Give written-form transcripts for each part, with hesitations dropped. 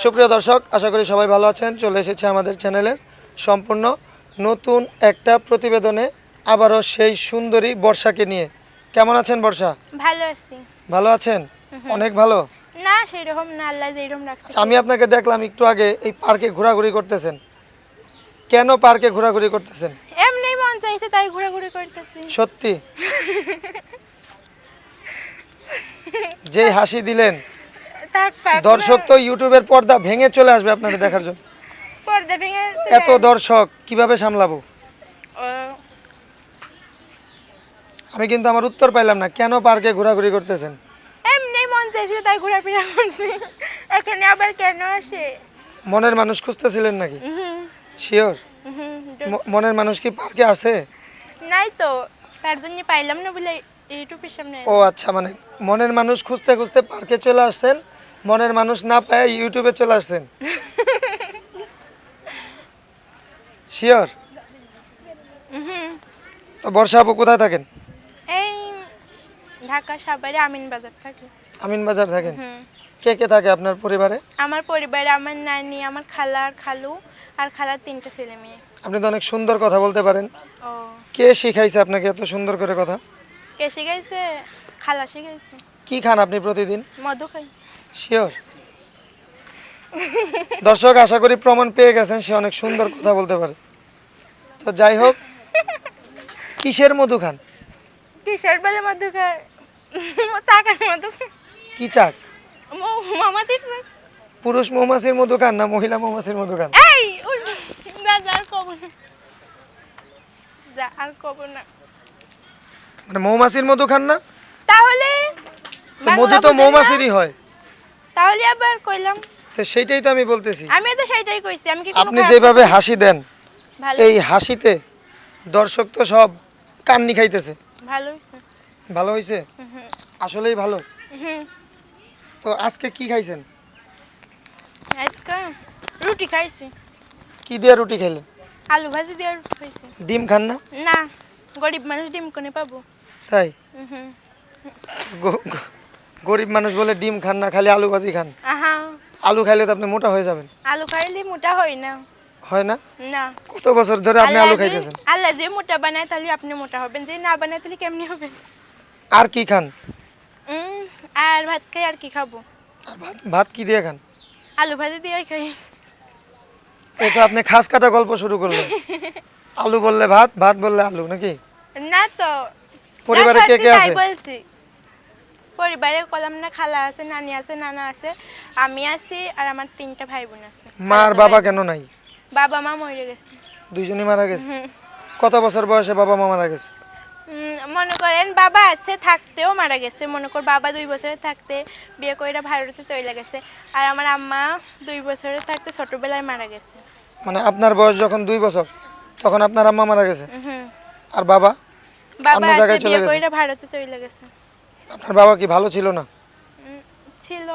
সুপ্রিয় দর্শক, আশা করি সবাই ভালো আছেন। চলে এসেছে আমাদের চ্যানেলের সম্পূর্ণ নতুন একটা প্রতিবেদনে, আবারও সেই সুন্দরী বর্ষাকে নিয়ে। কেমন আছেন বর্ষা? ভালো আছি। ভালো আছেন? অনেক ভালো না সেরকম না, আল্লাহ যেরকম রাখছে। আমি আপনাকে দেখলাম একটু আগে এই পার্কে ঘোরাঘুরি করতেছেন। কেন পার্কে ঘোরাঘুরি করতেছেন? এমনি মন চাইছে তাই ঘোরাঘুরি করতেছি। সত্যি? যে হাসি দিলেন, দর্শক তো ইউটিউবের পর্দা ভেঙে চলে আসবে আপনাদের দেখার জন্য। পর্দা ভেঙে এত দর্শক কিভাবে সামলাবো? আমি কিন্তু আমার উত্তর পাইলাম না। কেন পার্কে ঘোরাঘুরি করতেছেন? এমনি মন চাইছে তাই ঘোরাফেরা করছি। এখানে আবার কেন আসে? মনের মানুষ খুঁজতেছিলেন নাকি? শিওর? মনের মানুষ কি পার্কে আছে? নাই তো, তার জন্য পাইলাম না বলে ইউটিউবের সামনে। ও আচ্ছা, মানে মনের মানুষ খুঁজতে খুঁজতে পার্কে চলে আসছেন, মনের মানুষ না পায় ইউটিউবে চলে আসছেন। শিওর? তো বর্ষা আপু কোথায় থাকেন? এই ঢাকা সাভারে আমিন বাজার থাকে। আমিন বাজার থাকেন? কে কে থাকে আপনার পরিবারে? আমার পরিবারে আমার নানি, আমার খালা আর খালু আর খালার 3টা ছেলে মেয়ে। আপনি তো অনেক সুন্দর কথা বলতে পারেন। ও কে শিখাইছে আপনাকে এত সুন্দর করে কথা? কে শিখাইছে? খালা শিখাইছে। কি খান আপনি প্রতিদিন? মধু খাই। শিওর? দর্শক আশা করি প্রমাণ পেয়ে গেছেন সে অনেক সুন্দর কথা বলতে পারে। তো যাই হোক, কিসের মধু খান? কিসের বলে মধু খাই? চাকার মধু। কি চাক? মামাতির চাক। পুরুষ মৌমাছির মধু খান না মহিলা মৌমাছির মধু খান? এই যা যা আর কব না, যা আর কব না। মানে মৌমাছির মধু খান না? তাহলে তো মধু তো মৌমাছিরই হয়। তাহলে আবার কইলাম তো সেইটাই তো আমি বলতেছি। আমি তো সেটাই কইছি। আমি কি আপনি যেভাবে হাসি দেন, ভালো এই হাসিতে দর্শক তো সব কান্নি খাইতেছে। ভালো হইছে। ভালো হইছে? আসলেই ভালো। তো আজকে কি খাইছেন? আজকে রুটি খাইছি। কি দিয়ে রুটি খাইলেন? আলু ভাজি দিয়ে রুটি খাইছি। ডিম খান না? না, গরিব মানুষ ডিম কোনে পাবো? তাই? গরিব মানুষ বলে ডিম খান না, খালি আলু ভাজি খান। আহা, আলু খাইলে তো আপনি মোটা হয়ে যাবেন। আলু খাইলে মোটা হয় না। হয় না? না। কত বছর ধরে আপনি আলু খাইতেছেন? আল্লাহ যে মোটা বানায় তাহলে আপনি মোটা হবেন, যে না বানায় তাহলে কেমনি হবেন? আর কি খান? আর ভাত খাই। আর কি খাবো? আর ভাত? ভাত কি দিয়ে খান? আলু ভাজি দিয়ে খাই। এই তো আপনি খাস কাটা গল্প শুরু করলেন। আলু বললে ভাত, ভাত বললে আলু, নাকি? না তো। পরিবারে কে কে আছে? বলছি পরিবারে কলাম না, খালা আছে, নানি আছে, নানা আছে, আমি আছি আর আমার 3টা ভাই বোন আছে। মা আর বাবা কেন নাই? বাবা মা মরে গেছে। দুইজনই মারা গেছে? কত বছর বয়সে বাবা মা মারা গেছে? মনে করেন বাবা আছে থাকতেও মারা গেছে। মনে কর বাবা 2 বছরে থাকতে বিয়ে করে ভারতে চলে গেছে। আর আমার আম্মা 2 বছরে থাকতে ছোটবেলায় মারা গেছে। মানে আপনার বয়স যখন 2 বছর তখন আপনার আম্মা মারা গেছে? আর বাবা? বাবা অন্য জায়গায় চলে বিয়ে গেছে? করে ভারতে চলে গেছে। আপনার বাবা কি ভালো ছিল না? ছিল।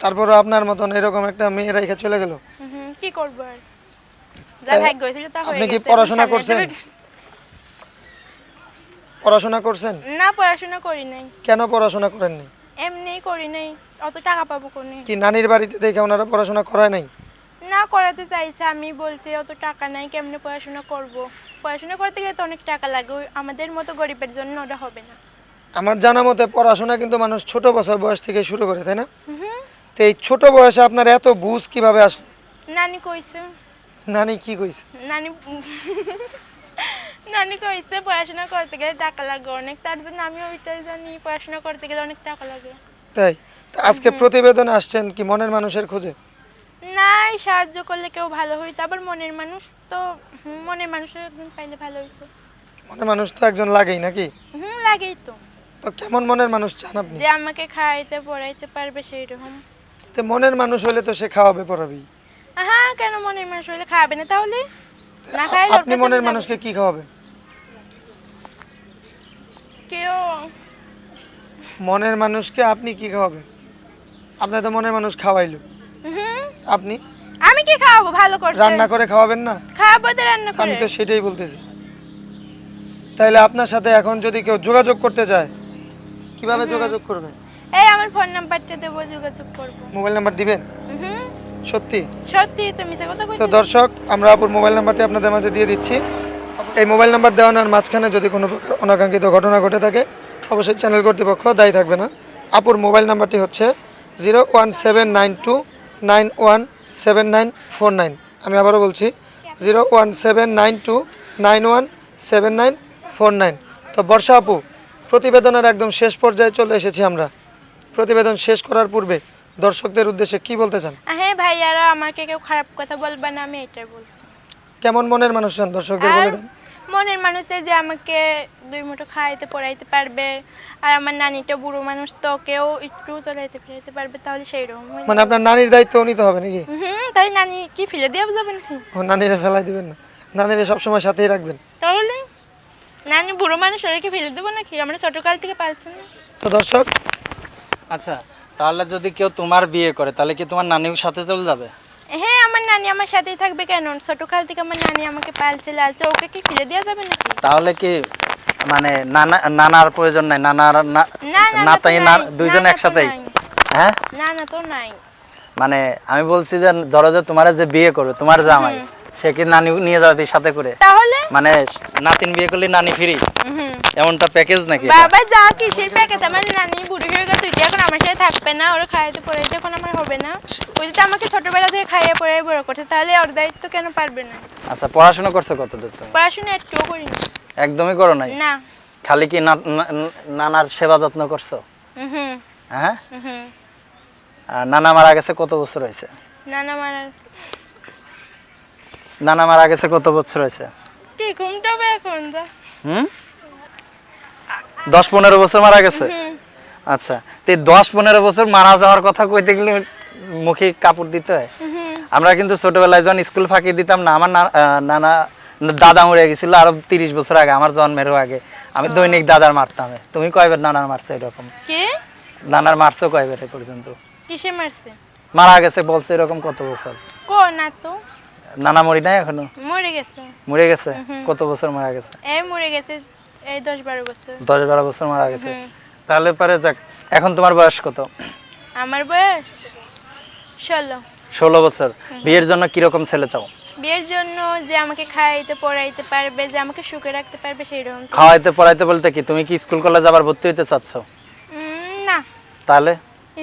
তারপরে আপনার মতন এরকম একটা মেয়ে রেখে চলে গেল? কি করব আর, যা ভাগ্য হয়েছিল তা হয়ে গেছে। আপনি কি পড়াশোনা করছেন? পড়াশোনা করছেন? না, পড়াশোনা করি নাই। কেন পড়াশোনা করেননি? এমনিই করি নাই। অত টাকা পাবো কোনে? কি নানির বাড়িতে দেখে ওনারা পড়াশোনা করায় নাই? না, করাতে চাইছে। আমি বলছি অত টাকা নাই, কেমনে পড়াশোনা করব? পড়াশোনা করতে গেলে তো অনেক টাকা লাগে। আমাদের মতো গরিবের জন্য ওটা হবে না। আমার জানা মতে পড়াশোনা কিন্তু মানুষ ছোট বছর বয়স থেকে শুরু করে, তাই না? তো এই ছোট বয়সে আপনার এত বুঝ কিভাবে আসলো? নানি কইছে। নানি কি কইছে? নানি কইছে পড়াশোনা করতে গেলে টাকা লাগে অনেক, তার জন্য আমি ওইটাই জানি পড়াশোনা করতে গেলে অনেক টাকা লাগে। তাই? আজকে প্রতিবেদনে আসছেন কি মনের মানুষের খোঁজে? নাই, সাহায্য করলে কেউ ভালো হইতো। আবার মনের মানুষ তো মনের মানুষের একজন পাইলে ভালো হইতো। মনের মানুষ তো একজন লাগেই, নাকি? লাগেই তো। তো কেমন মনের মানুষ চান আপনি? যে আমাকে খাইতে পড়াইতে পারবে সেই রকম। তো মনের মানুষ হলে তো সে খাওয়াবে পড়াবেই। হ্যাঁ, কেন মনের মানুষ হলে খাবে না? তাহলে না খাই। আপনি মনের মানুষকে কি খাওয়াবেন? কেউ মনের মানুষকে আপনি কি খাওয়াবেন? আপনি তো মনের মানুষ খাওয়াইলো, আপনি আমি কি খাওয়াবো? ভালো করে রান্না করে খাওয়াবেন না? খাওয়াবো তো রান্না করে। আমি তো সেটাই বলতেছি। তাহলে আপনার সাথে এখন যদি কেউ যোগাযোগ করতে চায় কিভাবে যোগাযোগ করবে? এই আমার ফোন নাম্বারটা দেবো, যোগাযোগ করবো। মোবাইল নাম্বার দিবেন? হুম, সত্যি? সত্যি, তো মিথ্যা কথা তো কইতে। দর্শক, আমরা আপুর মোবাইল নাম্বারটি আপনাদের মাঝে দিয়ে দিচ্ছি। এই মোবাইল নাম্বার দেওয়ানোর মাঝখানে যদি কোনো প্রকার অনাকাঙ্ক্ষিত ঘটনা ঘটে থাকে, অবশ্যই চ্যানেল কর্তৃপক্ষ দায়ী থাকবে না। আপুর মোবাইল নাম্বারটি হচ্ছে 01792917949। আমি আবারও বলছি 01792917949। তো বর্ষা আপু, প্রতিবেদনের একদম শেষ পর্যায়ে চলে এসেছি আমরা। প্রতিবেদন শেষ করার পূর্বে দর্শকদের উদ্দেশ্যে কি বলতে চান? হ্যাঁ ভাইয়ারা, আমাকে কেউ খারাপ কথা বলবে না, আমি এটাই বলছি। কেমন মনের মানুষ চান দর্শকদের আর বলে দেন। মনের মানুষ চাই যে আমাকে দুই মুঠো খাইতে পড়াইতে পারবে, আর আমার নানিটা বুড়ো মানুষ, তো কেউ একটু চলাইতে ফিরাইতে পারবে, তাহলে সেই রকম। মানে আপনার নানির দায়িত্ব নিতে হবে নাকি? তাই নানি কি ফেলে দিয়ে যাবে নাকি? ও, নানিরে ফেলাই দিবেন না, নানিরে সবসময় সাথেই রাখবেন। তাহলে নানি বুড়ো মানুষ, ওদেরকে ফেলে দেবো নাকি? আমরা ছোটকাল থেকে পালছি না। তো দর্শক, আচ্ছা, তাহলে যদি কেউ তোমার বিয়ে করে তাহলে কি তোমার নানিও সাথে চলে যাবে? হ্যাঁ, আমার নানি আমার সাথেই থাকবে। কেন? ছোটকাল থেকে আমার নানি আমাকে পালছে লালছে, ওকে কি ফেলে দেওয়া যাবে নাকি? তাহলে কি মানে নানার প্রয়োজন নাই? নানার না, না, না তো নাতাই নাই। দুইজন না, না তো একসাথেই? নাই। হ্যাঁ, না না তো নাই। মানে আমি বলছি যে ধরো যে তোমার যে বিয়ে করবে তোমার জামাই, সে কি নানি নিয়ে যাবে সাথে করে? তাহলে মানে নাতিন বিয়ে করলে নানি ফ্রি, এমনটা প্যাকেজ নাকি এটা? বাবা যা কিসের প্যাকেট, আমার নানি বুড়ি হয়ে গেছে, ওইটা এখন আমার সাথে থাকবে না, ওরা খাইতে পড়াইতে এখন আমার হবে না। ওই যদি আমাকে ছোটবেলা থেকে খাইয়ে পড়াই বড় করছে, তাহলে ওর দায়িত্ব কেন পারবে না? আচ্ছা, পড়াশোনা করছো কতদূর তুমি? পড়াশোনা একটুও করিনি। একদমই করো নাই? না। খালি কি নানার সেবা যত্ন করছো? হুম হ্যাঁ। হুম। আর নানা মারা গেছে কত বছর হয়েছে? নানা মারা নানা মারা গেছে কত বছর হয়েছে? কি ঘুমটা হবে এখন যা। 10-15 বছর মারা গেছে? আচ্ছা, তো 10-15 বছর মারা যাওয়ার কথা কইতে গেলে মুখে কাপড় দিতে হয়। আমরা কিন্তু ছোটবেলায় যখন স্কুল ফাঁকি দিতাম না, আমার নানা দাদা মরে গেছিল আরো 30 বছর আগে, আমার জন্মেরও আগে। আমি দৈনিক দাদার মারতাম। তুমি কয়বার নানার মারছো এরকম? কি? নানার মারছো কয়বার এ পর্যন্ত? কিসে মারছে? মারা গেছে বলছে এরকম কত বছর? কো না তো। নানা মরি নাই এখনো? মরে গেছে। মরে গেছে? কত বছর মারা গেছে? এই মরে গেছে এই 10-12 বছর। 10-12 বছর মারা গেছে। তাহলে পরে যাক, এখন তোমার বয়স কত? আমার বয়স 16। 16 বছর। বিয়ের জন্য কিরকম ছেলে চাও? বিয়ের জন্য যে আমাকে খাইতে পড়াইতে পারবে, যে আমাকে সুখে রাখতে পারবে, সেই রকম। খাওয়াইতে পড়াইতে বলতে কি তুমি কি স্কুল কলেজ আবার ভর্তি হতে চাচ্ছ? না, তাহলে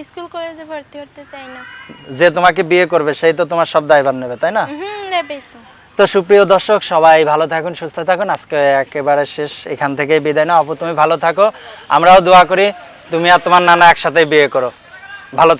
স্কুল কলেজে ভর্তি হতে চাই না। যে তোমাকে বিয়ে করবে সেই তো তোমার সব দায়ভার নেবে, তাই না? নেবেই তো। তো সুপ্রিয় দর্শক, সবাই ভালো থাকুন, সুস্থ থাকুন। আজকে একেবারে শেষ, এখান থেকেই বিদায় নাও। আপু তুমি ভালো থাকো, আমরাও দোয়া করি তুমি আর তোমার নানা একসাথে বিয়ে করো। ভালো